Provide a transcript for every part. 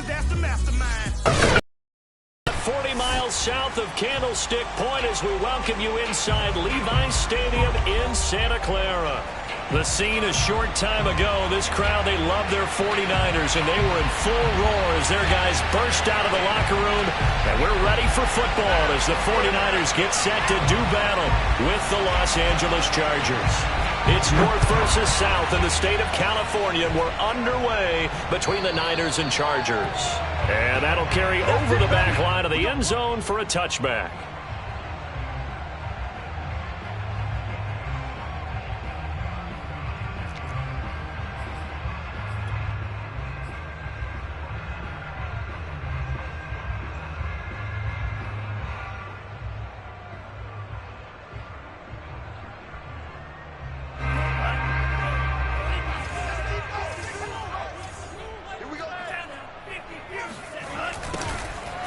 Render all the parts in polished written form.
cause that's the mastermind. 40 miles south of Candlestick Point as we welcome you inside Levi's Stadium in Santa Clara. The scene a short time ago, this crowd, they love their 49ers, and they were in full roar as their guys burst out of the locker room. And we're ready for football as the 49ers get set to do battle with the Los Angeles Chargers. It's North versus South in the state of California, and we're underway between the Niners and Chargers. And that'll carry over the back line of the end zone for a touchback.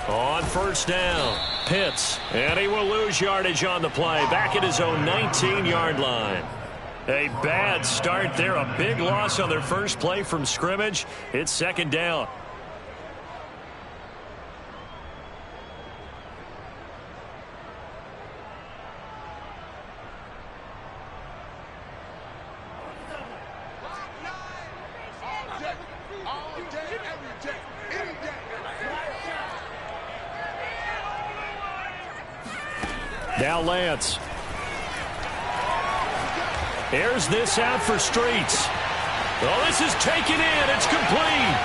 On first down, Pitts, and he will lose yardage on the play, back at his own 19-yard line. A bad start there, a big loss on their first play from scrimmage. It's second down. Now Lance. Airs this out for Streets. Oh, this is taken in. It's complete.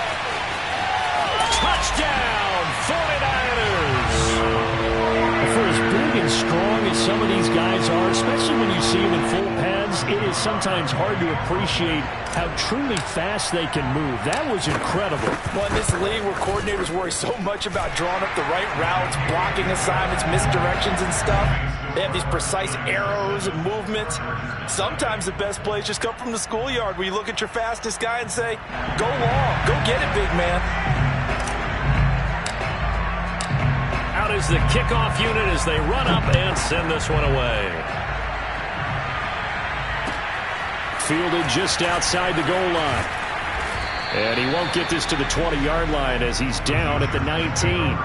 Touchdown, 49ers. For as big and strong as some of these guys are, especially when you see them in full pads, it is sometimes hard to appreciate how truly fast they can move. That was incredible. Well, in this league where coordinators worry so much about drawing up the right routes, blocking assignments, misdirections and stuff, they have these precise arrows and movements. Sometimes the best plays just come from the schoolyard where you look at your fastest guy and say, go long, go get it, big man. Out is the kickoff unit as they run up and send this one away. Fielded just outside the goal line. And he won't get this to the 20-yard line as he's down at the 19.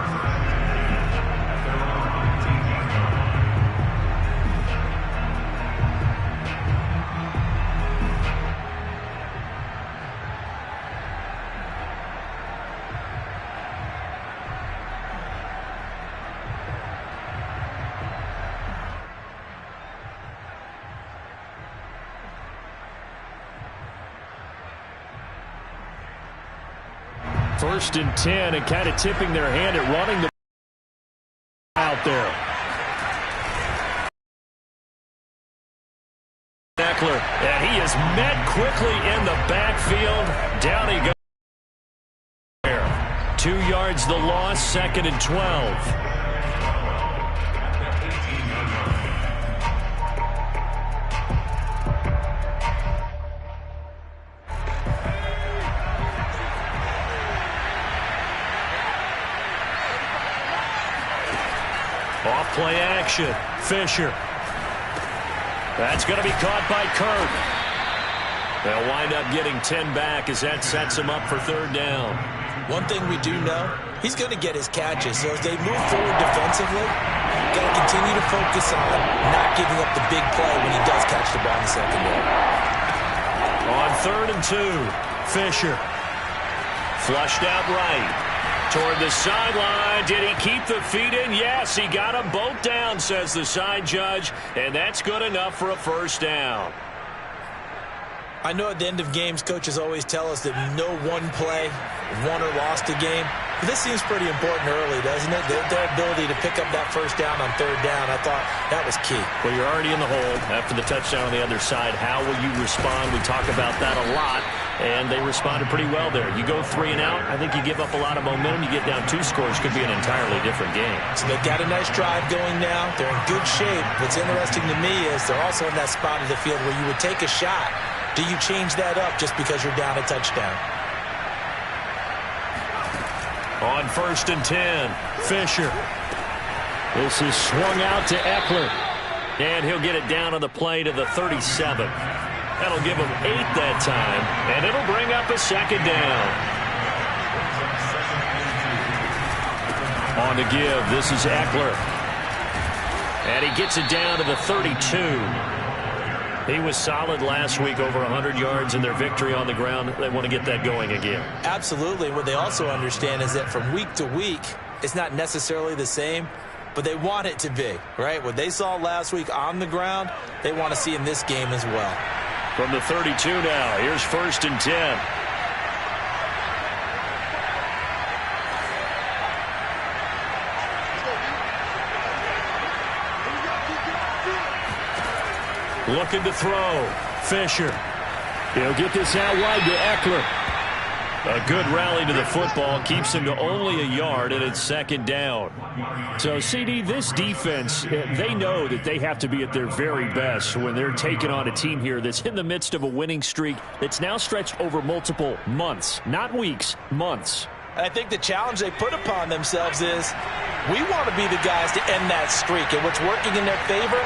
First and 10, and kind of tipping their hand at running the out there. Eckler, and he is met quickly in the backfield. Down he goes. 2 yards the loss, second and 12. Off play action. Fisher. That's going to be caught by Kirk. They'll wind up getting 10 back as that sets him up for third down. One thing we do know, he's going to get his catches. So as they move forward defensively, got to continue to focus on not giving up the big play when he does catch the ball in the secondary. On third and 2, Fisher. Flushed out right. Toward the sideline. Did he keep the feet in? Yes, he got them both down, says the side judge, and that's good enough for a first down. I know at the end of games, coaches always tell us that no one play won or lost a game. But this seems pretty important early, doesn't it? Their ability to pick up that first down on third down, I thought that was key. Well, you're already in the hole after the touchdown on the other side. How will you respond? We talk about that a lot, and they responded pretty well there. You go 3 and out, I think you give up a lot of momentum. You get down 2 scores, could be an entirely different game. So they've got a nice drive going now. They're in good shape. What's interesting to me is they're also in that spot of the field where you would take a shot. Do you change that up just because you're down a touchdown? On first and 10, Fisher. This is swung out to Eckler. And he'll get it down on the play to the 37. That'll give him 8 that time. And it'll bring up a second down. On the give, this is Eckler. And he gets it down to the 32. He was solid last week, over 100 yards in their victory on the ground. They want to get that going again. Absolutely. What they also understand is that from week to week, it's not necessarily the same, but they want it to be, right? What they saw last week on the ground, they want to see in this game as well. From the 32 now, here's 1st and 10. Looking to throw. Fisher. He'll get this out wide to Eckler. A good rally to the football. Keeps him to only a yard, and it's 2nd down. So, CD, this defense, they know that they have to be at their very best when they're taking on a team here that's in the midst of a winning streak that's now stretched over multiple months. Not weeks, months. I think the challenge they put upon themselves is we want to be the guys to end that streak, and what's working in their favor,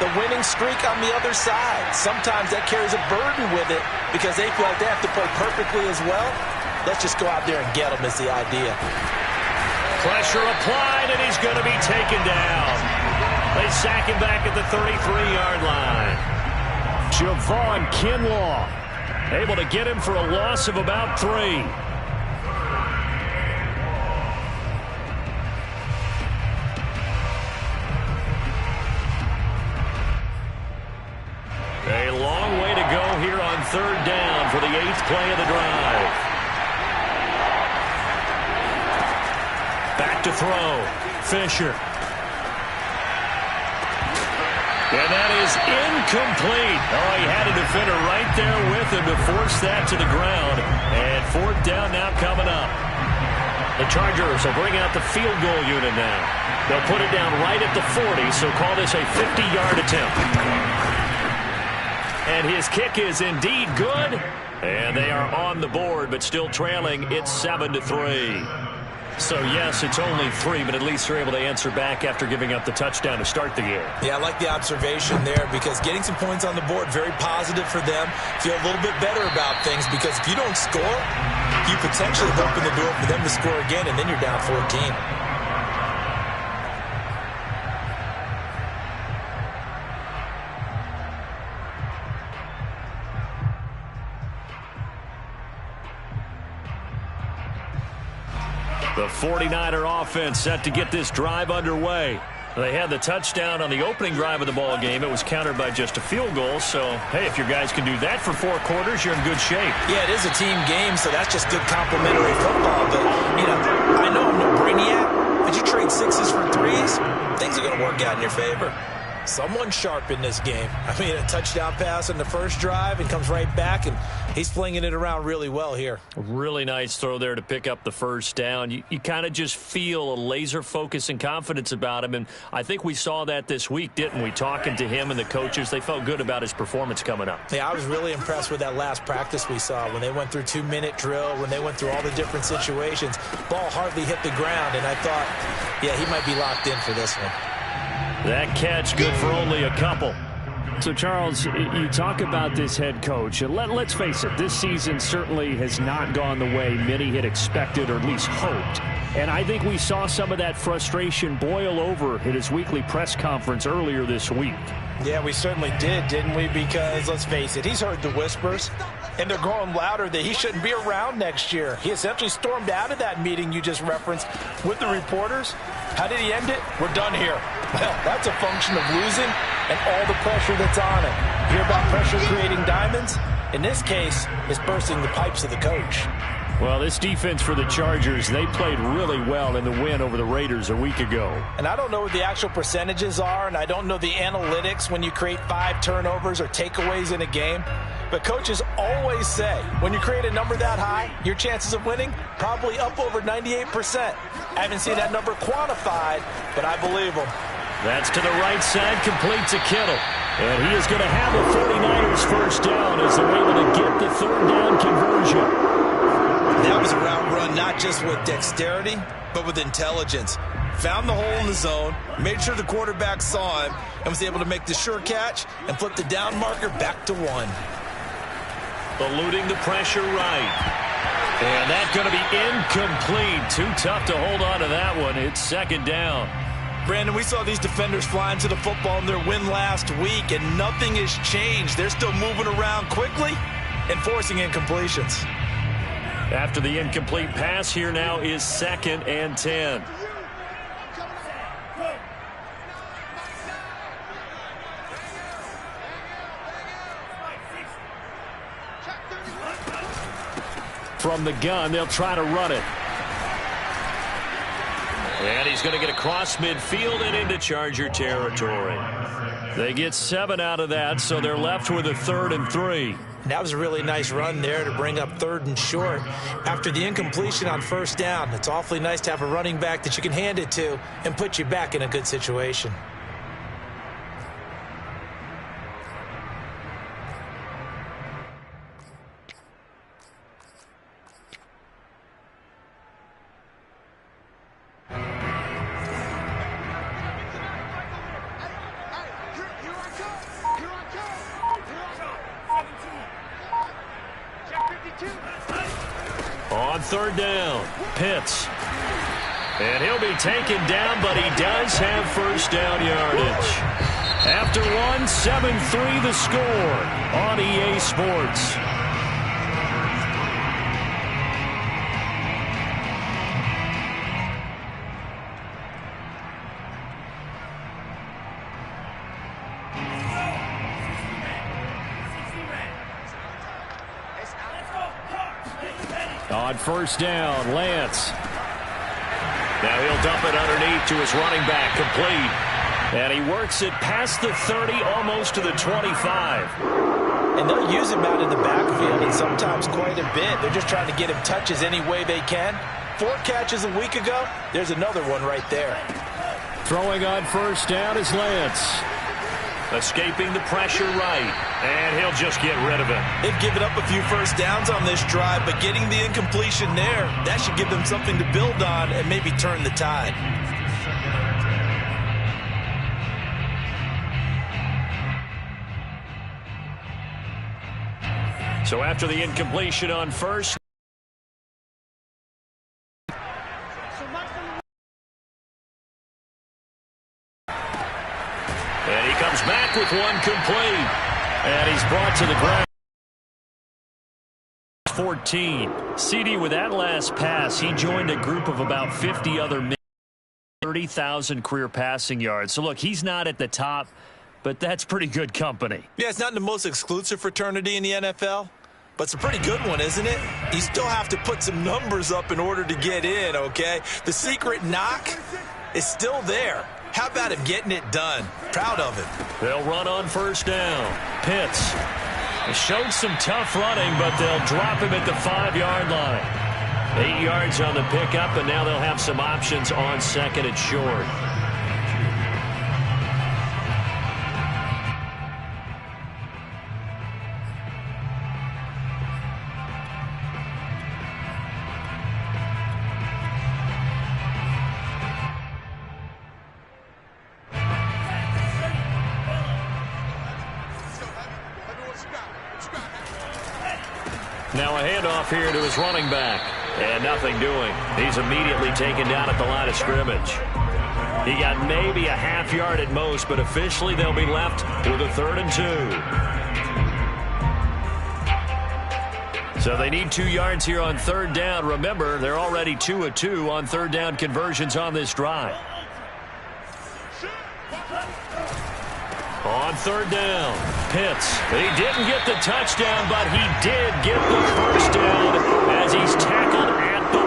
the winning streak on the other side. Sometimes that carries a burden with it because they feel like they have to play perfectly as well. Let's just go out there and get them is the idea. Pressure applied, and he's going to be taken down. They sack him back at the 33-yard line. Javon Kinlaw able to get him for a loss of about 3. A long way to go here on 3rd down for the 8th play of the drive. Back to throw. Fisher. And that is incomplete. Oh, he had a defender right there with him to force that to the ground. And 4th down now coming up. The Chargers will bring out the field goal unit now. They'll put it down right at the 40, so call this a 50-yard attempt. And his kick is indeed good. And they are on the board, but still trailing. It's 7-3. So, yes, it's only 3, but at least they're able to answer back after giving up the touchdown to start the game. Yeah, I like the observation there because getting some points on the board, very positive for them. Feel a little bit better about things because if you don't score, you potentially open the door for them to score again, and then you're down 14. The 49er offense set to get this drive underway. They had the touchdown on the opening drive of the ball game. It was countered by just a field goal. So, hey, if your guys can do that for 4 quarters, you're in good shape. Yeah, it is a team game, so that's just good complimentary football. But, you know, I know I'm no brainiac, but you trade 6s for 3s, things are going to work out in your favor. Someone sharp in this game. I mean, a touchdown pass in the first drive and comes right back, and he's flinging it around really well here. Really nice throw there to pick up the 1st down. You kind of just feel a laser focus and confidence about him, and I think we saw that this week, didn't we? Talking to him and the coaches, they felt good about his performance coming up. Yeah, I was really impressed with that last practice we saw when they went through 2-minute drill, when they went through all the different situations. Ball hardly hit the ground, and I thought, yeah, he might be locked in for this one. That catch good for only a couple. So, Charles, you talk about this head coach. And let's face it, this season certainly has not gone the way many had expected or at least hoped. And I think we saw some of that frustration boil over at his weekly press conference earlier this week. Yeah, we certainly did, didn't we? Because, let's face it, he's heard the whispers, and they're growing louder that he shouldn't be around next year. He essentially stormed out of that meeting you just referenced with the reporters. How did he end it? We're done here. Well, that's a function of losing and all the pressure that's on him. Hear about pressure creating diamonds? In this case, it's bursting the pipes of the coach. Well, this defense for the Chargers, they played really well in the win over the Raiders a week ago. And I don't know what the actual percentages are, and I don't know the analytics when you create 5 turnovers or takeaways in a game. But coaches always say, when you create a number that high, your chances of winning probably up over 98%. I haven't seen that number quantified, but I believe them. That's to the right side, complete to Kittle. And he is going to have a 49ers 1st down as they're able to get the 3rd down conversion. That was a route run not just with dexterity, but with intelligence. Found the hole in the zone, made sure the quarterback saw him, and was able to make the sure catch and flip the down marker back to 1. Eluding the pressure right. And that's going to be Incomplete. Too tough to hold on to that one. It's second down. Brandon, we saw these defenders flying to the football in their win last week, and nothing has changed. They're still moving around quickly and forcing incompletions. After the incomplete pass, here now is 2nd and 10. From the gun, they'll try to run it. And he's going to get across midfield and into Charger territory. They get 7 out of that, so they're left with a 3rd and 3. That was a really nice run there to bring up 3rd and short. After the incompletion on 1st down, it's awfully nice to have a running back that you can hand it to and put you back in a good situation. On 3rd down, Pitts. And he'll be taken down, but he does have 1st down yardage. After one, 7-3 the score on EA Sports. On 1st down, Lance. Now he'll dump it underneath to his running back, complete. And he works it past the 30, almost to the 25. And they'll use him out in the backfield, and sometimes quite a bit. They're just trying to get him touches any way they can. 4 catches a week ago. There's another one right there. Throwing on 1st down is Lance. Escaping the pressure right, and he'll just get rid of it. They've given up a few 1st downs on this drive, but getting the incompletion there, that should give them something to build on and maybe turn the tide. So after the incompletion on 1st, and he comes back with one complete. And he's brought to the ground. 14. CD, with that last pass, he joined a group of about 50 other men. 30,000 career passing yards. So, look, he's not at the top, but that's pretty good company. Yeah, it's not the most exclusive fraternity in the NFL, but it's a pretty good one, isn't it? You still have to put some numbers up in order to get in, okay? The secret knock is still there. How about him getting it done? Proud of him. They'll run on 1st down. Pitts. He showed some tough running, but they'll drop him at the 5-yard line. 8 yards on the pickup, and now they'll have some options on 2nd and short. Now a handoff here to his running back. And nothing doing. He's immediately taken down at the line of scrimmage. He got maybe a half yard at most, but officially they'll be left with a 3rd and 2. So they need 2 yards here on 3rd down. Remember, they're already 2 of 2 on 3rd down conversions on this drive. On 3rd down, Pitts. He didn't get the touchdown, but he did get the 1st down as he's tackled at the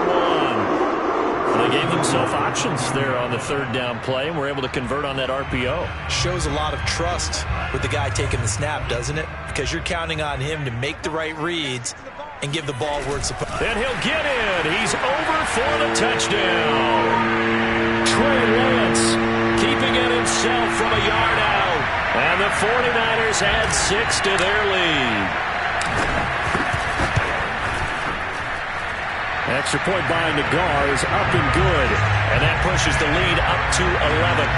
1. They gave themselves options there on the 3rd down play, and were able to convert on that RPO. Shows a lot of trust with the guy taking the snap, doesn't it? Because you're counting on him to make the right reads and give the ball where it's supposed to. And he'll get in. He's over for the touchdown. Trey Lance keeping it himself from a yard out. And the 49ers add 6 to their lead. Extra point by Nagar is up and good. And that pushes the lead up to 11.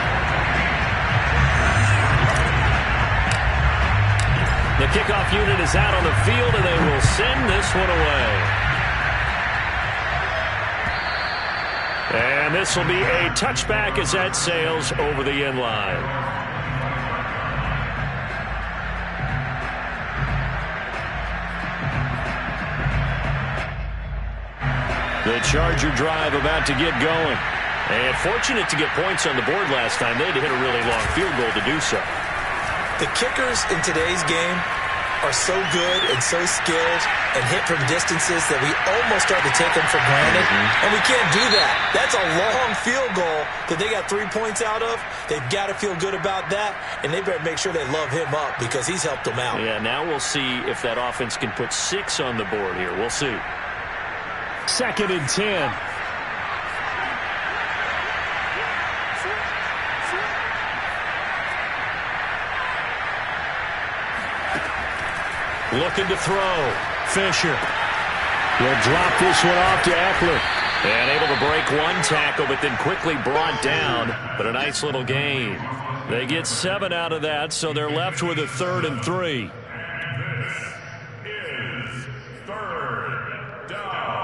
The kickoff unit is out on the field, and they will send this one away. And this will be a touchback as that sails over the end line. The Charger drive about to get going. And fortunate to get points on the board last time. They had to hit a really long field goal to do so. The kickers in today's game are so good and so skilled and hit from distances that we almost start to take them for granted. And we can't do that. That's a long field goal that they got 3 points out of. They've got to feel good about that, and they better make sure they love him up because he's helped them out. Yeah, now we'll see if that offense can put 6 on the board here. We'll see. 2nd and 10. Looking to throw. Fisher. He'll drop this one off to Eckler. And able to break one tackle, but then quickly brought down. But a nice little gain. They get 7 out of that, so they're left with a 3rd and 3. This is 3rd down.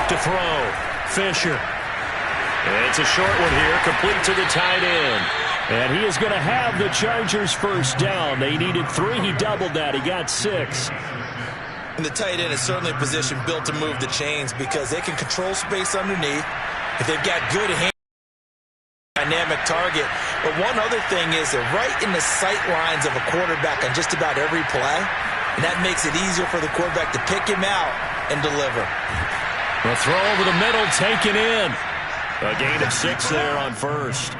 To throw. Fisher. And it's a short one here, complete to the tight end. And he is going to have the Chargers first down. They needed 3. He doubled that. He got 6. And the tight end is certainly a position built to move the chains because they can control space underneath. If they've got good hands, dynamic target. But one other thing is they're right in the sight lines of a quarterback on just about every play. And that makes it easier for the quarterback to pick him out and deliver. The throw over the middle, taken in. A gain of 6 there on first.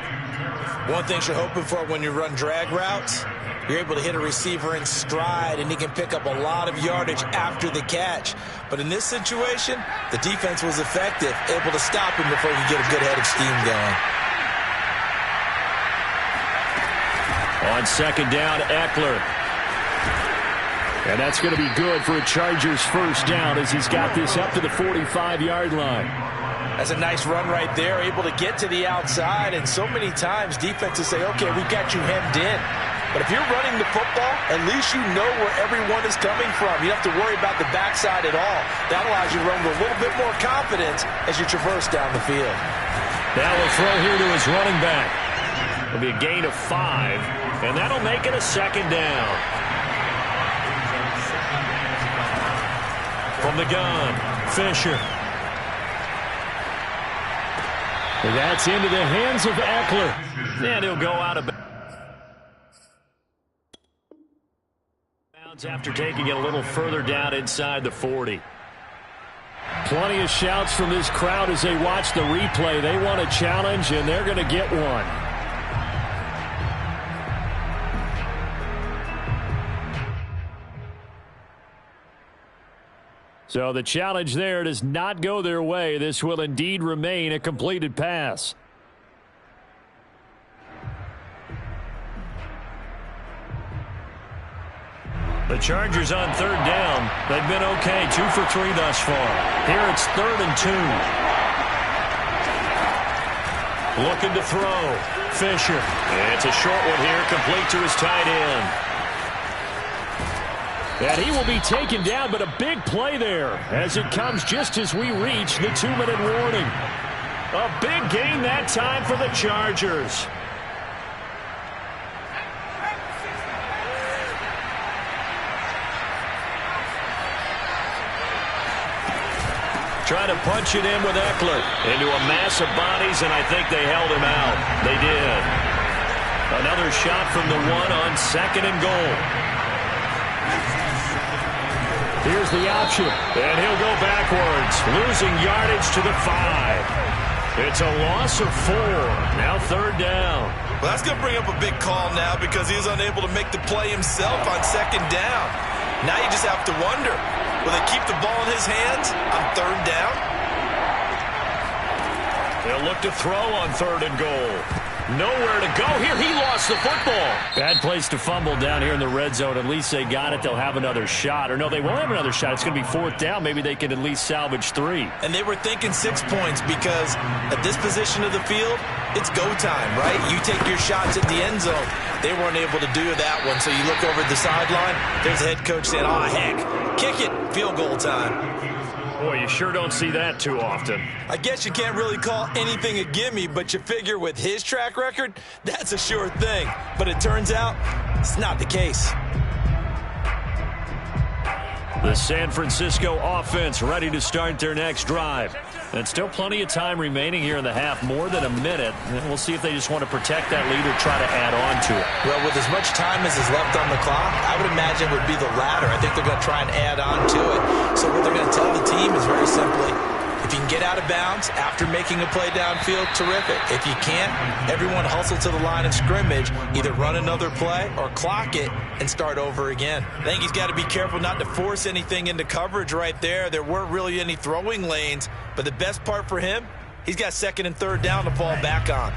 One thing you're hoping for when you run drag routes, you're able to hit a receiver in stride, and he can pick up a lot of yardage after the catch. But in this situation, the defense was effective, able to stop him before he could get a good head of steam going. On 2nd down, Eckler. And that's going to be good for a Chargers first down as he's got this up to the 45-yard line. That's a nice run right there, able to get to the outside. And so many times defenses say, okay, we've got you hemmed in. But if you're running the football, at least you know where everyone is coming from. You don't have to worry about the backside at all. That allows you to run with a little bit more confidence as you traverse down the field. Now we'll throw here to his running back. It'll be a gain of 5, and that'll make it a 2nd down. From the gun, Fisher. That's into the hands of Eckler. And he'll go out of bounds after taking it a little further down inside the 40. Plenty of shouts from this crowd as they watch the replay. They want a challenge, and they're going to get one. So the challenge there does not go their way. This will indeed remain a completed pass. The Chargers on 3rd down. They've been okay, 2 for 3 thus far. Here it's 3rd and 2. Looking to throw. Fisher. It's a short one here, complete to his tight end. And he will be taken down, but a big play there as it comes just as we reach the 2-minute warning. A big gain that time for the Chargers. Trying to punch it in with Eckler into a mass of bodies, and I think they held him out. They did. Another shot from the 1 on 2nd and goal. Here's the option. And he'll go backwards, losing yardage to the 5. It's a loss of 4. Now 3rd down. Well, that's going to bring up a big call now because he was unable to make the play himself on 2nd down. Now you just have to wonder, will they keep the ball in his hands on 3rd down? They'll look to throw on 3rd and goal. Nowhere to go here. He lost the football. Bad place to fumble down here in the red zone. At least they got it. They'll have another shot. Or no, they won't have another shot. It's going to be 4th down. Maybe they can at least salvage 3. And they were thinking 6 points because at this position of the field, it's go time, right? You take your shots at the end zone. They weren't able to do that one. So you look over at the sideline, there's the head coach saying, oh, heck, kick it, field goal time. Boy, you sure don't see that too often. I guess you can't really call anything a gimme, but you figure with his track record, that's a sure thing. But it turns out it's not the case. The San Francisco offense ready to start their next drive. And still plenty of time remaining here in the half, more than a minute. And we'll see if they just want to protect that lead or try to add on to it. Well, with as much time as is left on the clock, I would imagine it would be the latter. I think they're going to try and add on to it. So what they're going to tell the team is very simply, if you can get out of bounds after making a play downfield, terrific. If you can't, everyone hustle to the line of scrimmage, either run another play or clock it and start over again. I think he's got to be careful not to force anything into coverage right there. There weren't really any throwing lanes, but the best part for him, he's got 2nd and 3rd down to fall back on.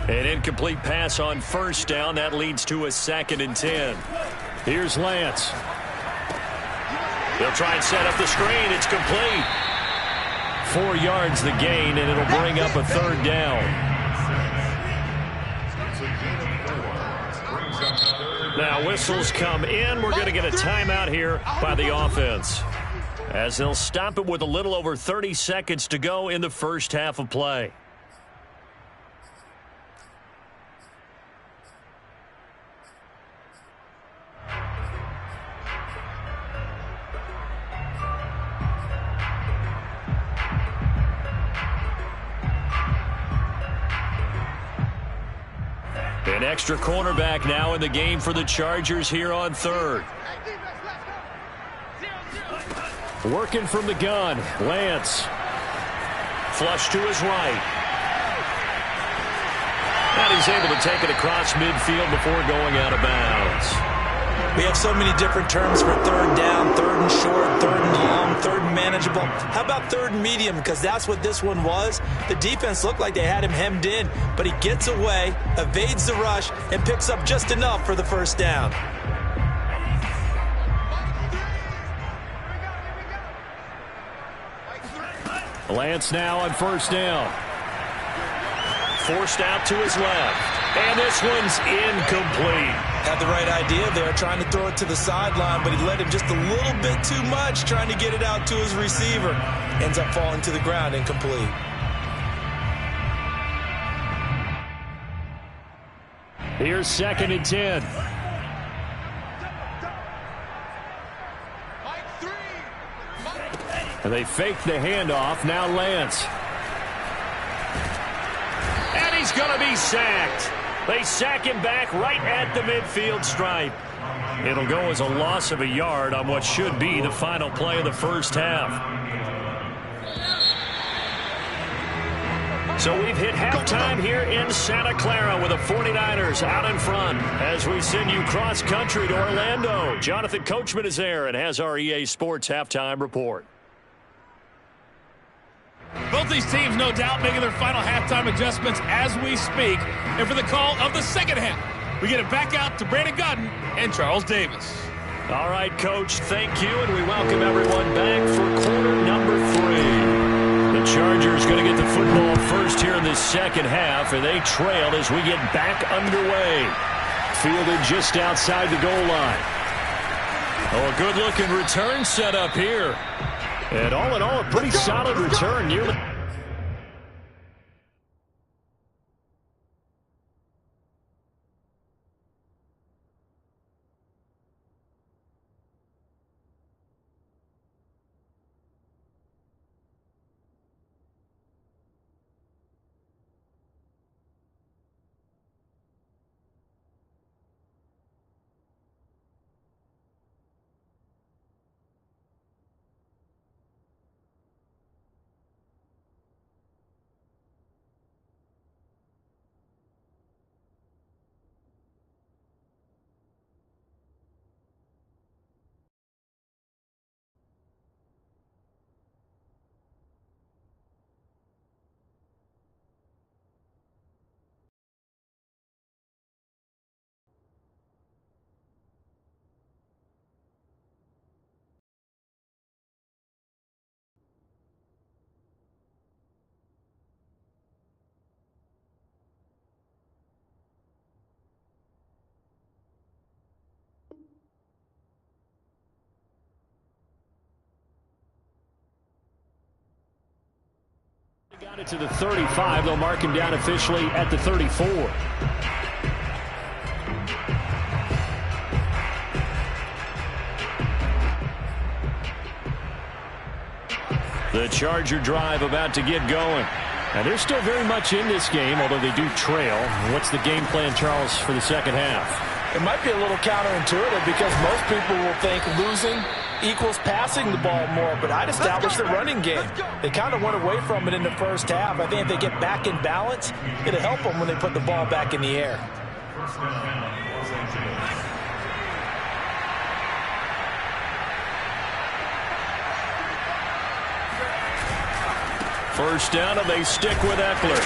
An incomplete pass on 1st down. That leads to a 2nd and 10. Here's Lance. They'll try and set up the screen. It's complete. 4 yards the gain, and it'll bring up a 3rd down. Now whistles come in. We're going to get a timeout here by the offense, as they'll stop it with a little over 30 seconds to go in the first half of play. An extra cornerback now in the game for the Chargers here on 3rd. Working from the gun, Lance. Flush to his right. And he's able to take it across midfield before going out of bounds. We have so many different terms for 3rd down, 3rd and short, 3rd and long, 3rd and manageable. How about 3rd and medium? Because that's what this one was. The defense looked like they had him hemmed in, but he gets away, evades the rush, and picks up just enough for the 1st down. Lance now on 1st down. Forced out to his left. And this one's incomplete. Had the right idea there, trying to throw it to the sideline, but he let him just a little bit too much, trying to get it out to his receiver. Ends up falling to the ground, incomplete. Here's 2nd and 10. And they fake the handoff. Now Lance. And he's going to be sacked. They sack him back right at the midfield stripe. It'll go as a loss of a yard on what should be the final play of the first half. So we've hit halftime here in Santa Clara with the 49ers out in front as we send you cross-country to Orlando. Jonathan Coachman is there and has our EA Sports halftime report. Both these teams, no doubt, making their final halftime adjustments as we speak. And for the call of the second half, we get it back out to Brandon Godden and Charles Davis. All right, Coach, thank you, and we welcome everyone back for quarter number 3. The Chargers going to get the football first here in this second half, and they trail as we get back underway. Fielded just outside the goal line. Oh, a good-looking return set up here. And all in all, a pretty solid return. Nearly Got it to the 35. They'll mark him down officially at the 34. The Charger drive about to get going. And they're still very much in this game, although they do trail. What's the game plan, Charles, for the second half? It might be a little counterintuitive because most people will think losing equals passing the ball more, but I'd establish the running game. They kind of went away from it in the first half. I think if they get back in balance, it'll help them when they put the ball back in the air. First down, and they stick with Eckler.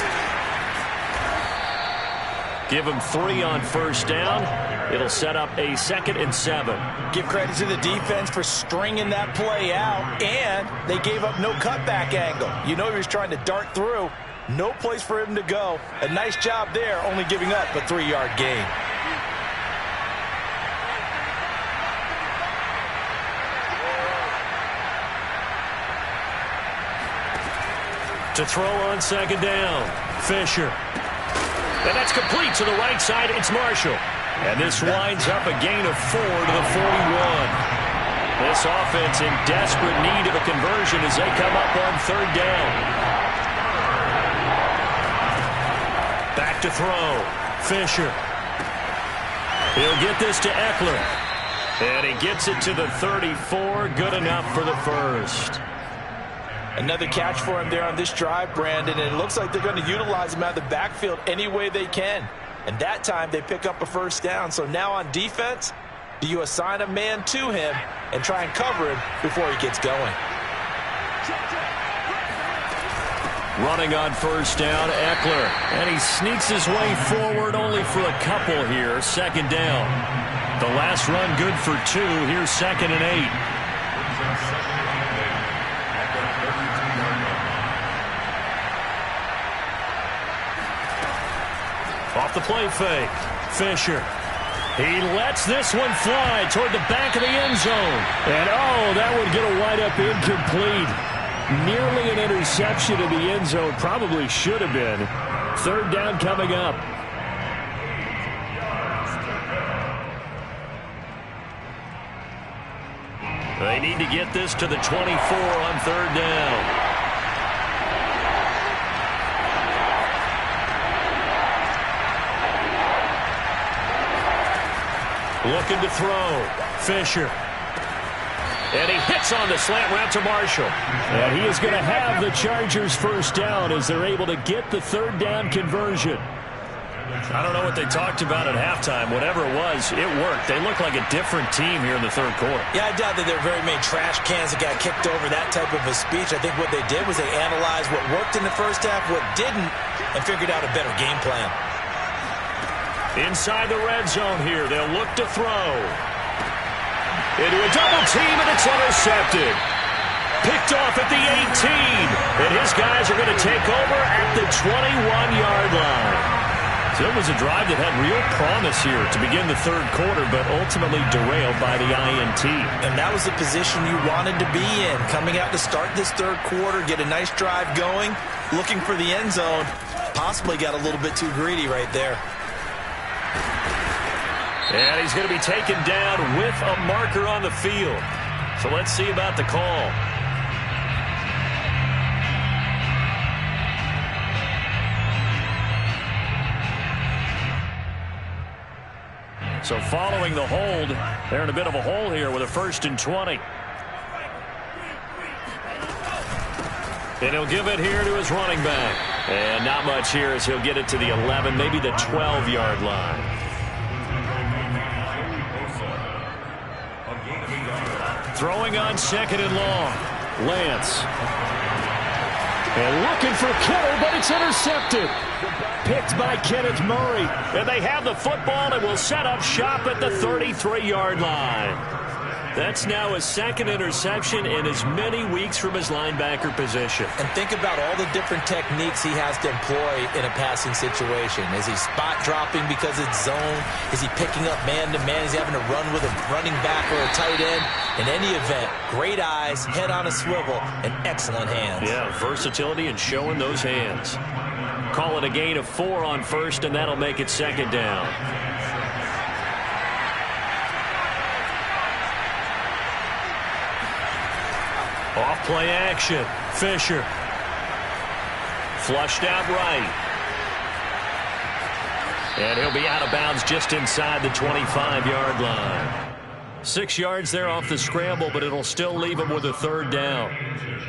Give him 3 on first down. It'll set up a 2nd and 7. Give credit to the defense for stringing that play out, and they gave up no cutback angle. You know he was trying to dart through. No place for him to go. A nice job there, only giving up a 3-yard gain. To throw on second down, Fisher. And that's complete to the right side. It's Marshall. And this winds up a gain of 4 to the 41. This offense in desperate need of a conversion as they come up on 3rd down. Back to throw. Fisher. He'll get this to Eckler. And he gets it to the 34. Good enough for the first. Another catch for him there on this drive, Brandon, and it looks like they're going to utilize him out of the backfield any way they can. And that time they pick up a first down. So now on defense, do you assign a man to him and try and cover him before he gets going? Running on first down, Eckler. And he sneaks his way forward only for a couple here. 2nd down. The last run good for 2. Here's 2nd and 8. Off the play fake. Fisher. He lets this one fly toward the back of the end zone. And, oh, that would get a wide-up incomplete. Nearly an interception in the end zone. Probably should have been. 3rd down coming up. They need to get this to the 24 on 3rd down. Looking to throw. Fisher. And he hits on the slant route to Marshall. And he is going to have the Chargers first down as they're able to get the 3rd down conversion. I don't know what they talked about at halftime. Whatever it was, it worked. They look like a different team here in the 3rd quarter. Yeah, I doubt that there are very many trash cans that got kicked over, that type of a speech. I think what they did was they analyzed what worked in the first half, what didn't, and figured out a better game plan. Inside the red zone here, they'll look to throw. Into a double team, and it's intercepted. Picked off at the 18. And his guys are going to take over at the 21-yard line. So it was a drive that had real promise here to begin the 3rd quarter, but ultimately derailed by the INT. And that was the position you wanted to be in. Coming out to start this 3rd quarter, get a nice drive going, looking for the end zone. Possibly got a little bit too greedy right there. And he's going to be taken down with a marker on the field. So let's see about the call. So following the hold, they're in a bit of a hole here with a 1st and 20. And he'll give it here to his running back. And not much here as he'll get it to the 11, maybe the 12-yard line. Throwing on 2nd and long. Lance. And looking for Kittle, but it's intercepted. Picked by Kenneth Murray. And they have the football and will set up shop at the 33-yard line. That's now his second interception in as many weeks from his linebacker position. And think about all the different techniques he has to employ in a passing situation. Is he spot dropping because it's zone? Is he picking up man-to-man? Is he having to run with a running back or a tight end? In any event, great eyes, head on a swivel, and excellent hands. Yeah, versatility and showing those hands. Call it a gain of 4 on first, and that'll make it second down. Off play action. Fisher. Flushed out right. And he'll be out of bounds just inside the 25-yard line. 6 yards there off the scramble, but it'll still leave him with a third down.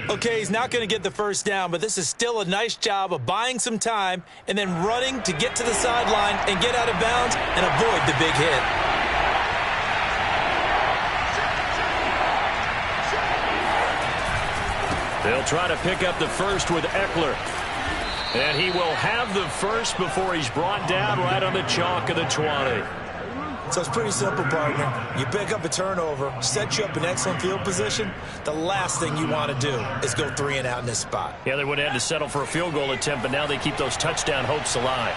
Okay, he's not going to get the first down, but this is still a nice job of buying some time and then running to get to the sideline and get out of bounds and avoid the big hit. They'll try to pick up the first with Eckler. And he will have the first before he's brought down right on the chalk of the 20. So it's pretty simple, partner. You pick up a turnover, set you up in excellent field position. The last thing you want to do is go 3 and out in this spot. Yeah, they would have had to settle for a field goal attempt, but now they keep those touchdown hopes alive.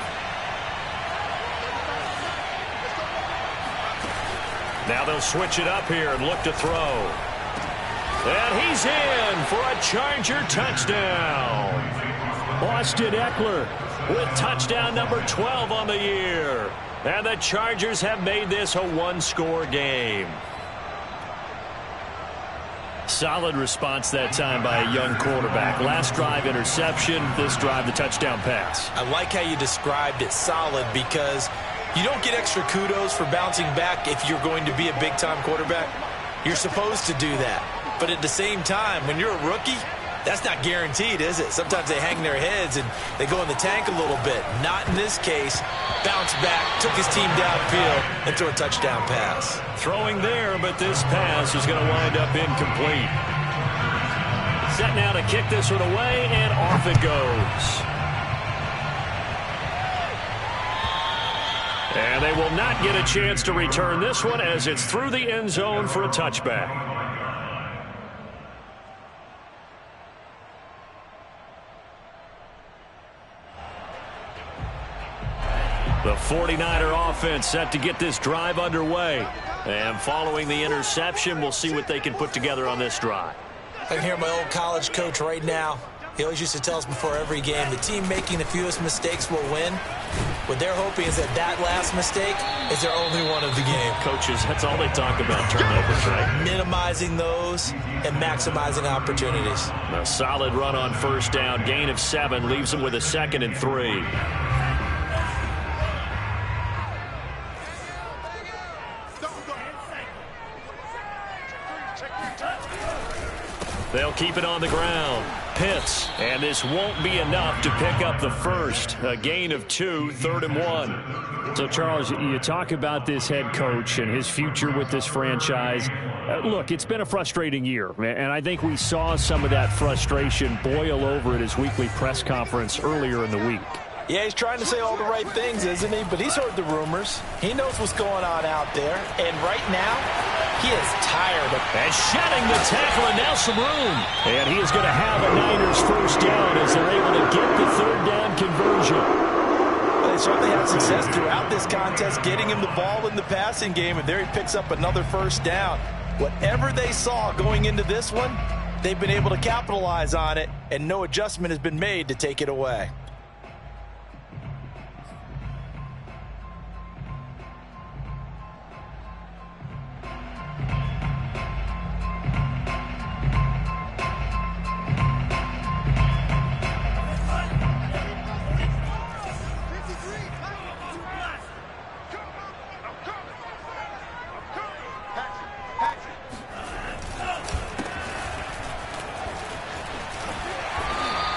Now they'll switch it up here and look to throw. And he's in for a Charger touchdown. Austin Eckler with touchdown number 12 on the year. And the Chargers have made this a one-score game. Solid response that time by a young quarterback. Last drive, interception. This drive, the touchdown pass. I like how you described it, solid, because you don't get extra kudos for bouncing back if you're going to be a big-time quarterback. You're supposed to do that. But at the same time, when you're a rookie, that's not guaranteed, is it? Sometimes they hang their heads and they go in the tank a little bit. Not in this case. Bounce back, took his team downfield, and threw a touchdown pass. Throwing there, but this pass is going to wind up incomplete. Set now to kick this one away, and off it goes. And they will not get a chance to return this one as it's through the end zone for a touchback. The 49er offense set to get this drive underway. And following the interception, we'll see what they can put together on this drive. I can hear my old college coach right now. He always used to tell us before every game, the team making the fewest mistakes will win. What they're hoping is that that last mistake is their only one of the game. Coaches, that's all they talk about, turnovers, right? Minimizing those and maximizing opportunities. A solid run on first down. Gain of 7 leaves them with a 2nd and 3. They'll keep it on the ground. Pitts. And this won't be enough to pick up the first. A gain of 2, 3rd and 1. So, Charles, you talk about this head coach and his future with this franchise. Look, it's been a frustrating year, and I think we saw some of that frustration boil over at his weekly press conference earlier in the week. Yeah, he's trying to say all the right things, isn't he? But he's heard the rumors. He knows what's going on out there. And right now, he is tired of... And shedding the tackle, and now some room. And he is going to have a Niners first down as they're able to get the 3rd down conversion. Well, they certainly had success throughout this contest, getting him the ball in the passing game, and there he picks up another first down. Whatever they saw going into this one, they've been able to capitalize on it, and no adjustment has been made to take it away.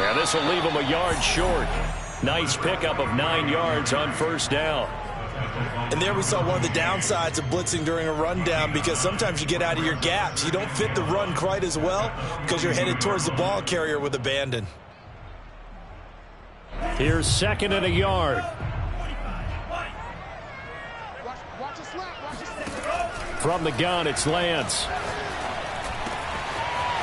Yeah, this will leave him a yard short. Nice pickup of 9 yards on first down. And there we saw one of the downsides of blitzing during a rundown, because sometimes you get out of your gaps. You don't fit the run quite as well because you're headed towards the ball carrier with abandon. Here's 2nd and a yard. From the gun, it's Lance.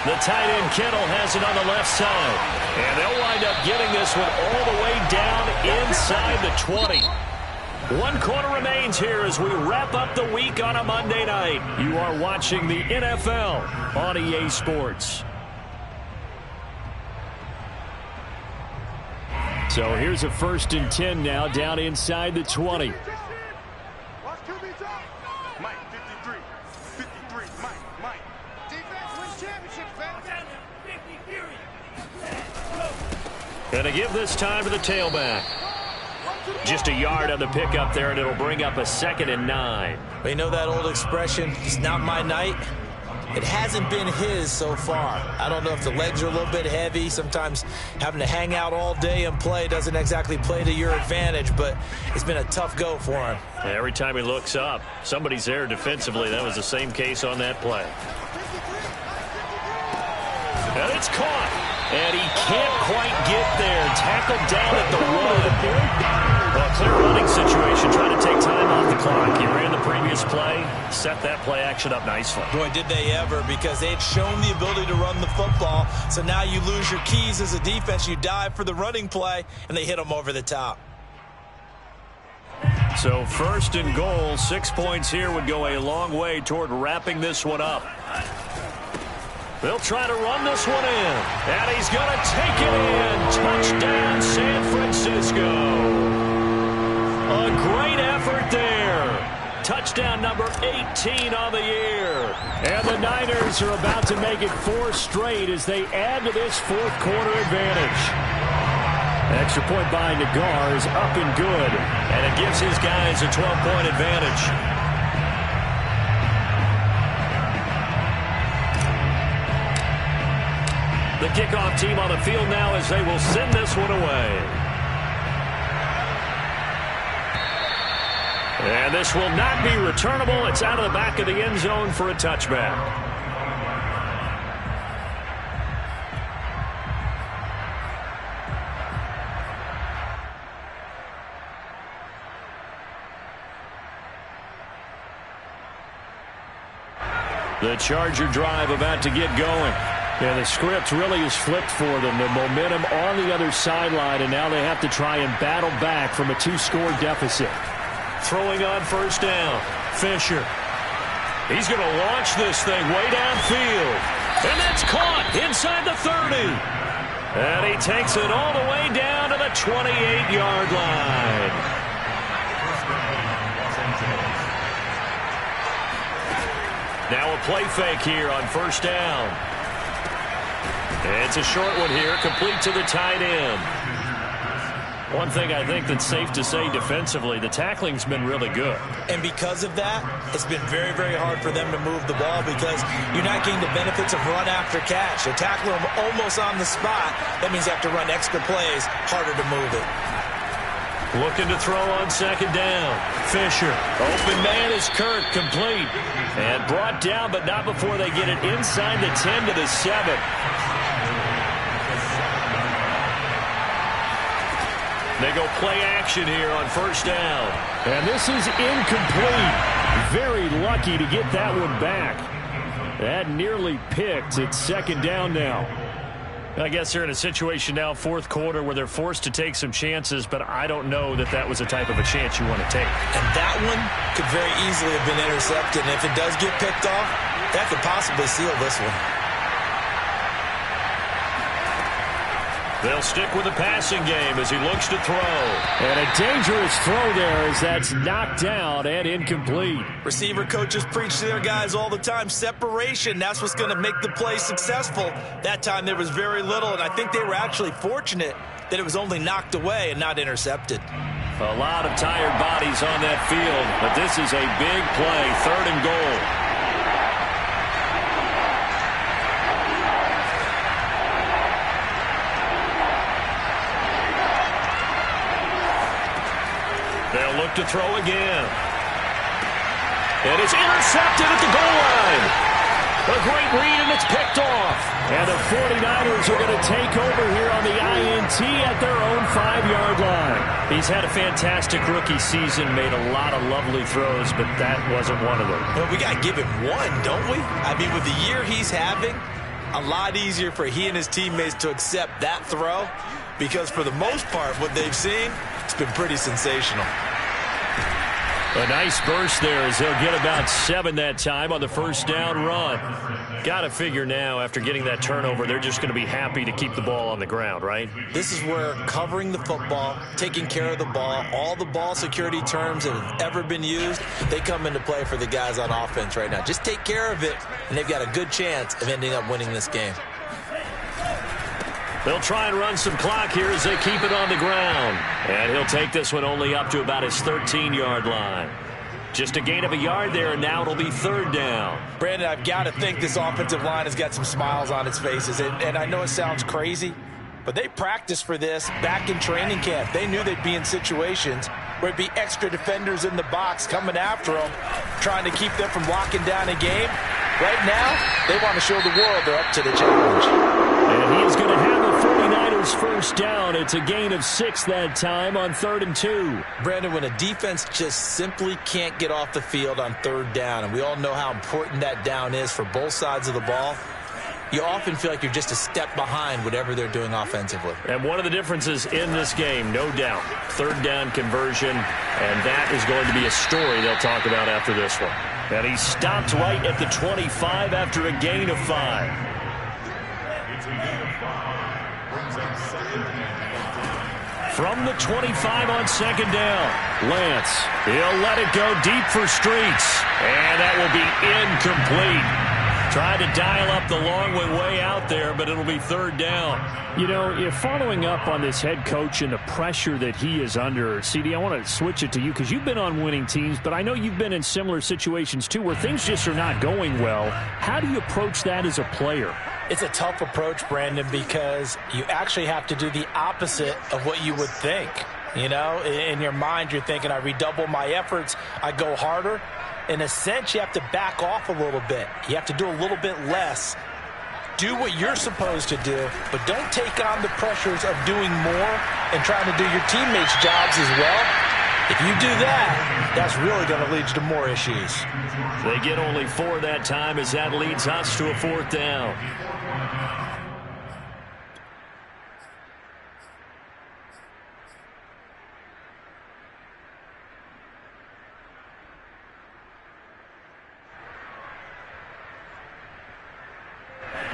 The tight end Kittle has it on the left side. And they'll wind up getting this one all the way down inside the 20. 1 quarter remains here as we wrap up the week on a Monday night. You are watching the NFL on EA Sports. So here's a 1st and 10 now down inside the 20. Going to give this time to the tailback. Just a yard on the pickup there, and it'll bring up a 2nd and 9. We know that old expression, it's not my night. It hasn't been his so far. I don't know if the legs are a little bit heavy. Sometimes having to hang out all day and play doesn't exactly play to your advantage, but it's been a tough go for him. Every time he looks up, somebody's there defensively. That was the same case on that play. And it's caught. And he can't quite get there. Tackled down at the 1. Well, clear running situation. Trying to take time off the clock. He ran the previous play. Set that play action up nicely. Boy, did they ever, because they had shown the ability to run the football. So now you lose your keys as a defense. You dive for the running play, and they hit them over the top. So 1st and goal. 6 points here would go a long way toward wrapping this one up. They'll try to run this one in. And he's going to take it in. Touchdown, San Francisco. A great effort there. Touchdown number 18 on the year. And the Niners are about to make it 4 straight as they add to this 4th quarter advantage. Extra point by Nagar is up and good. And it gives his guys a 12-point advantage. The kickoff team on the field now as they will send this one away. And this will not be returnable. It's out of the back of the end zone for a touchback. The Charger drive about to get going. Yeah, the script really is flipped for them. The momentum on the other sideline, and now they have to try and battle back from a 2-score deficit. Throwing on 1st down. Fisher. He's going to launch this thing way downfield. And that's caught inside the 30. And he takes it all the way down to the 28-yard line. Now a play fake here on 1st down. It's a short one here, complete to the tight end. One thing I think that's safe to say defensively, the tackling's been really good. And because of that, it's been very, very hard for them to move the ball because you're not getting the benefits of run after catch. They tackle them almost on the spot. That means you have to run extra plays, harder to move it. Looking to throw on 2nd down. Fisher. Open man is Kirk, complete. And brought down, but not before they get it inside the 10 to the 7. They go play action here on 1st down. And this is incomplete. Very lucky to get that one back. That nearly picked. It's 2nd down now. I guess they're in a situation now, 4th quarter, where they're forced to take some chances, but I don't know that that was the type of a chance you want to take. And that one could very easily have been intercepted. And if it does get picked off, that could possibly seal this one. They'll stick with the passing game as he looks to throw. And a dangerous throw there as that's knocked down and incomplete. Receiver coaches preach to their guys all the time. Separation, that's what's going to make the play successful. That time there was very little, and I think they were actually fortunate that it was only knocked away and not intercepted. A lot of tired bodies on that field, but this is a big play, 3rd and goal. They'll look to throw again. And it's intercepted at the goal line. A great read, and it's picked off. And the 49ers are going to take over here on the INT at their own 5-yard line. He's had a fantastic rookie season, made a lot of lovely throws, but that wasn't one of them. Well, we got to give him one, don't we? I mean, with the year he's having, a lot easier for he and his teammates to accept that throw because for the most part, what they've seen, it's been pretty sensational. A nice burst there as they'll get about 7 that time on the first down run. Got to figure now after getting that turnover, they're just going to be happy to keep the ball on the ground, right? This is where covering the football, taking care of the ball, all the ball security terms that have ever been used, they come into play for the guys on offense right now. Just take care of it, and they've got a good chance of ending up winning this game. They'll try and run some clock here as they keep it on the ground. And he'll take this one only up to about his 13-yard line. Just a gain of a yard there, and now it'll be 3rd down. Brandon, I've got to think this offensive line has got some smiles on its faces. And I know it sounds crazy, but they practiced for this back in training camp. They knew they'd be in situations where it'd be extra defenders in the box coming after them, trying to keep them from locking down a game. Right now, they want to show the world they're up to the challenge. And he's going to have the 49ers first down. It's a gain of 6 that time on 3rd and 2. Brandon, when a defense just simply can't get off the field on 3rd down, and we all know how important that down is for both sides of the ball, you often feel like you're just a step behind whatever they're doing offensively. And one of the differences in this game, no doubt, 3rd down conversion, and that is going to be a story they'll talk about after this one. And he stopped right at the 25 after a gain of 5. From the 25 on 2nd down, Lance, he'll let it go deep for Streets, and that will be incomplete. Tried to dial up the long way out there, but it'll be 3rd down. You know, following up on this head coach and the pressure that he is under, CD, I want to switch it to you because you've been on winning teams, but I know you've been in similar situations too where things just are not going well. How do you approach that as a player? It's a tough approach, Brandon, because you actually have to do the opposite of what you would think. You know, in your mind, you're thinking, I redouble my efforts, I go harder. In a sense, you have to back off a little bit. You have to do a little bit less. Do what you're supposed to do, but don't take on the pressures of doing more and trying to do your teammates' jobs as well. If you do that, that's really going to lead to more issues. They get only 4 that time as that leads us to a 4th down.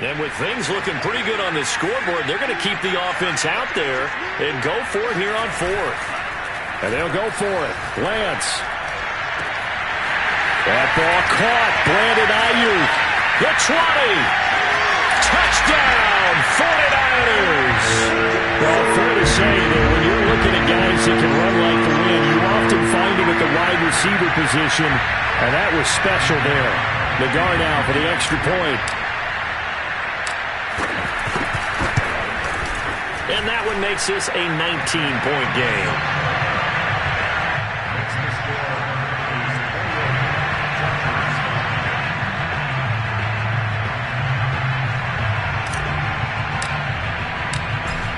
And with things looking pretty good on the scoreboard, they're going to keep the offense out there and go for it here on 4th. And they'll go for it. Lance. That ball caught. Brandon Ayuk. The 20. Touchdown, 49ers. Well, fair to say that when you're looking at guys that can run like the wind, you often find them at the wide receiver position, and that was special there. Nagar now for the extra point. And that one makes this a 19-point game.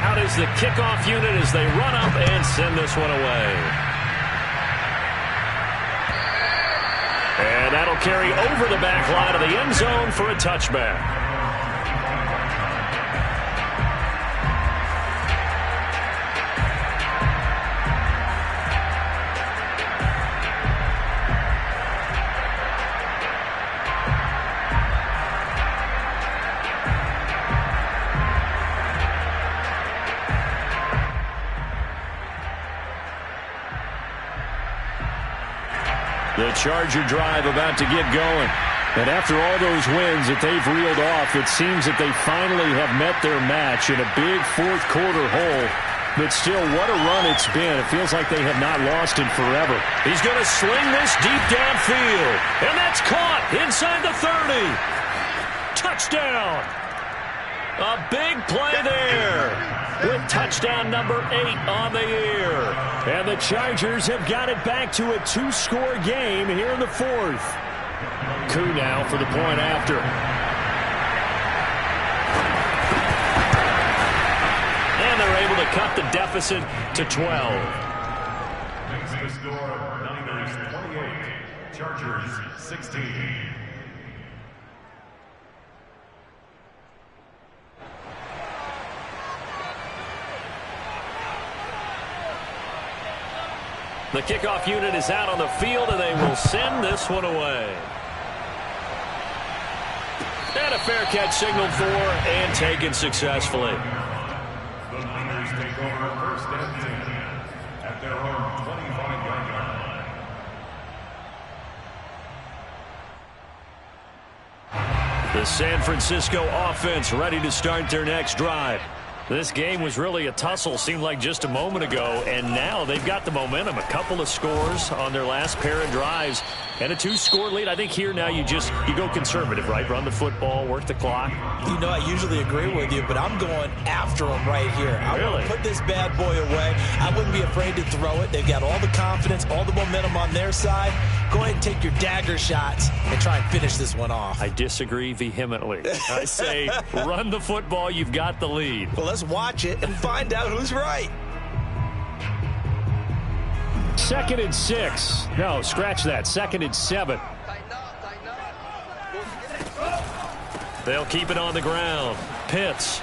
Out is the kickoff unit as they run up and send this one away. And that'll carry over the back line of the end zone for a touchback. The Charger drive about to get going. And after all those wins that they've reeled off, it seems that they finally have met their match in a big fourth quarter hole. But still, what a run it's been. It feels like they have not lost in forever. He's going to sling this deep downfield. And that's caught inside the 30. Touchdown. A big play there with touchdown number 8 on the year. And the Chargers have got it back to a 2-score game here in the 4th. Koo now for the point after. And they're able to cut the deficit to 12. Makes the score Niners 28, Chargers 16. The kickoff unit is out on the field, and they will send this one away. And a fair catch signaled for and taken successfully. The Niners take over first and 10 at their own 25-yard line. The San Francisco offense ready to start their next drive. This game was really a tussle, seemed like just a moment ago, and now they've got the momentum. A couple of scores on their last pair of drives and a 2-score lead. I think here now you go conservative, right? Run the football, work the clock. You know, I usually agree with you, but I'm going after them right here. I want to put this bad boy away. I wouldn't be afraid to throw it. They've got all the confidence, all the momentum on their side. Go ahead and take your dagger shots and try and finish this one off. I disagree vehemently. I say run the football. You've got the lead. Well, let's watch it and find out who's right. 2nd and 6. No, scratch that. 2nd and 7. They'll keep it on the ground. Pitts.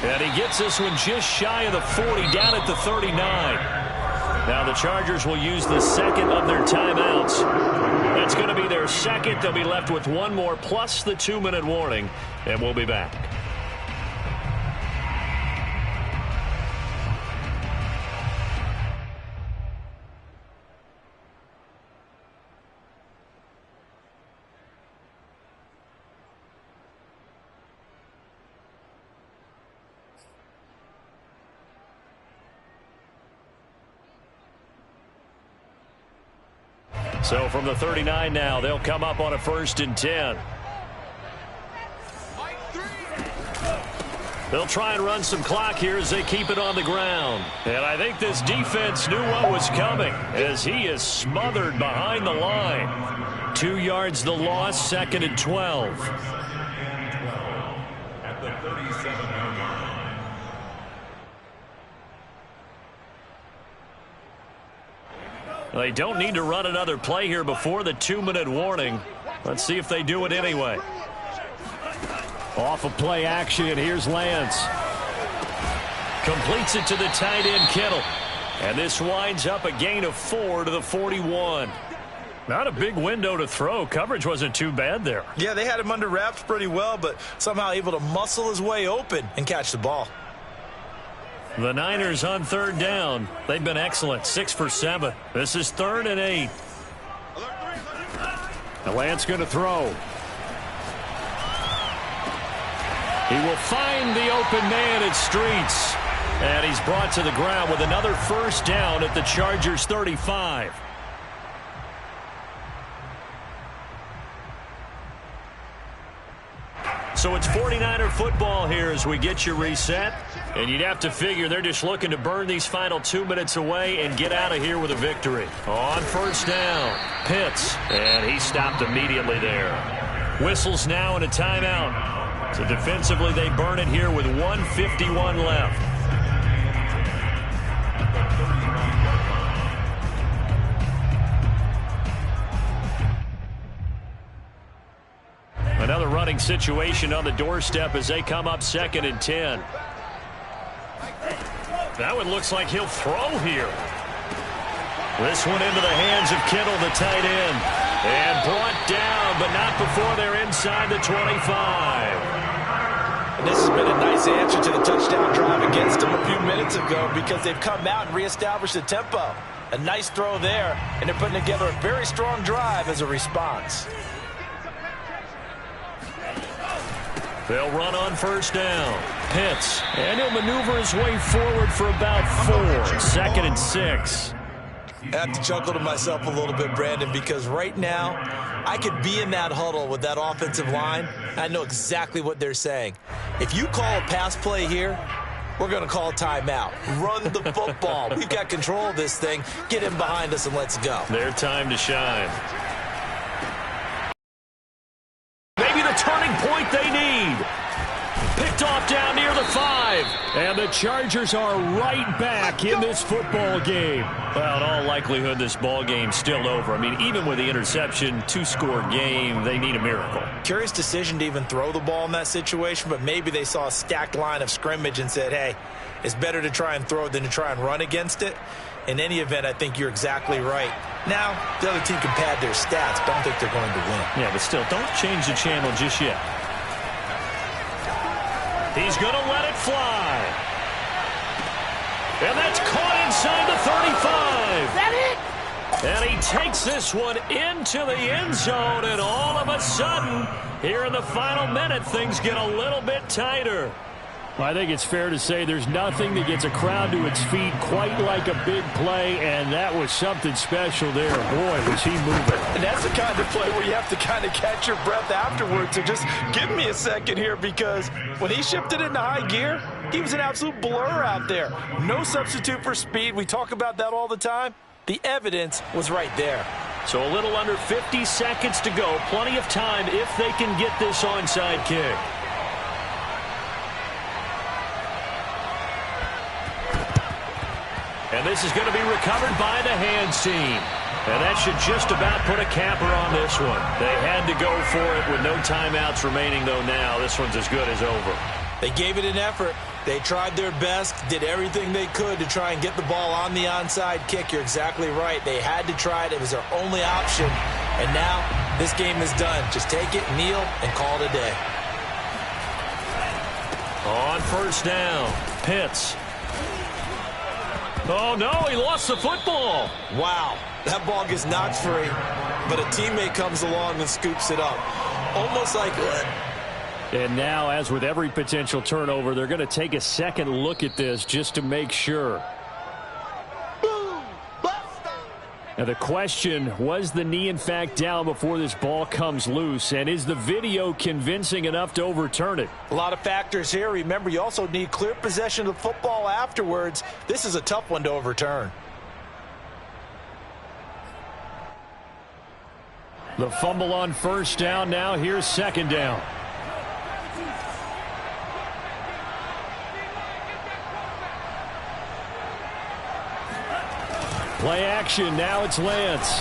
And he gets this one just shy of the 40, down at the 39. Now the Chargers will use the second of their timeouts. That's going to be their second. They'll be left with one more plus the 2-minute warning, and we'll be back. So from the 39 now, they'll come up on a 1st and 10. They'll try and run some clock here as they keep it on the ground. And I think this defense knew what was coming as he is smothered behind the line. 2 yards the loss, 2nd and 12. At the 37-yard line. They don't need to run another play here before the 2-minute warning. Let's see if they do it anyway. Off of play action, here's Lance. Completes it to the tight end, Kittle. And this winds up a gain of 4 to the 41. Not a big window to throw. Coverage wasn't too bad there. Yeah, they had him under wraps pretty well, but somehow able to muscle his way open and catch the ball. The Niners on 3rd down. They've been excellent, 6 for 7. This is 3rd and 8. Now Lance going to throw. He will find the open man at Streets. And he's brought to the ground with another 1st down at the Chargers 35. So it's 49er football here as we get you reset. And you'd have to figure they're just looking to burn these final 2 minutes away and get out of here with a victory. On 1st down, Pitts. And he stopped immediately there. Whistles now and a timeout. So defensively they burn it here with 1:51 left. Another running situation on the doorstep as they come up 2nd and 10. That one looks like he'll throw here. This one into the hands of Kittle, the tight end. And brought down, but not before they're inside the 25. And this has been a nice answer to the touchdown drive against them a few minutes ago because they've come out and reestablished the tempo. A nice throw there, and they're putting together a very strong drive as a response. They'll run on 1st down. Pitts. And he'll maneuver his way forward for about 4. 2nd and 6. I have to chuckle to myself a little bit, Brandon, because right now I could be in that huddle with that offensive line. I know exactly what they're saying. If you call a pass play here, we're going to call a timeout. Run the football. We've got control of this thing. Get him behind us and let's go. Their time to shine. Maybe the turning point they need. Picked off down near the 5. And the Chargers are right back in this football game. Well, in all likelihood, this ball game's still over. I mean, even with the interception, 2-score game, they need a miracle. Curious decision to even throw the ball in that situation, but maybe they saw a stacked line of scrimmage and said, hey, it's better to try and throw it than to try and run against it. In any event, I think you're exactly right. Now, the other team can pad their stats, but I don't think they're going to win. Yeah, but still, don't change the channel just yet. He's going to let it fly. And that's caught inside the 35. Is that it? And he takes this one into the end zone, and all of a sudden, here in the final minute, things get a little bit tighter. I think it's fair to say there's nothing that gets a crowd to its feet quite like a big play, and that was something special there. Boy, was he moving. And that's the kind of play where you have to kind of catch your breath afterwards. So just give me a second here, because when he shifted into high gear, he was an absolute blur out there. No substitute for speed. We talk about that all the time. The evidence was right there. So a little under 50 seconds to go. Plenty of time if they can get this onside kick. And this is going to be recovered by the hands team. And that should just about put a capper on this one. They had to go for it with no timeouts remaining, though now this one's as good as over. They gave it an effort. They tried their best, did everything they could to try and get the ball on the onside kick. You're exactly right. They had to try it. It was their only option. And now this game is done. Just take it, kneel, and call it a day. On first down, Pitts. Oh, no, he lost the football. Wow, that ball gets knocked free, but a teammate comes along and scoops it up. Almost like... And now, as with every potential turnover, they're going to take a second look at this just to make sure. Now, the question, was the knee in fact down before this ball comes loose? And is the video convincing enough to overturn it? A lot of factors here. Remember, you also need clear possession of the football afterwards. This is a tough one to overturn. The fumble on first down. Now here's second down. Play action. Now it's Lance.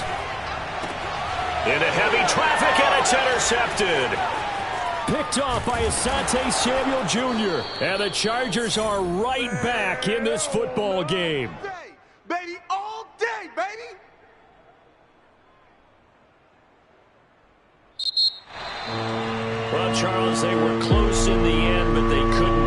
Into heavy traffic, and it's intercepted. Picked off by Asante Samuel Jr. And the Chargers are right back in this football game. Baby, all day, baby. Well, Charles, they were close in the end, but they couldn't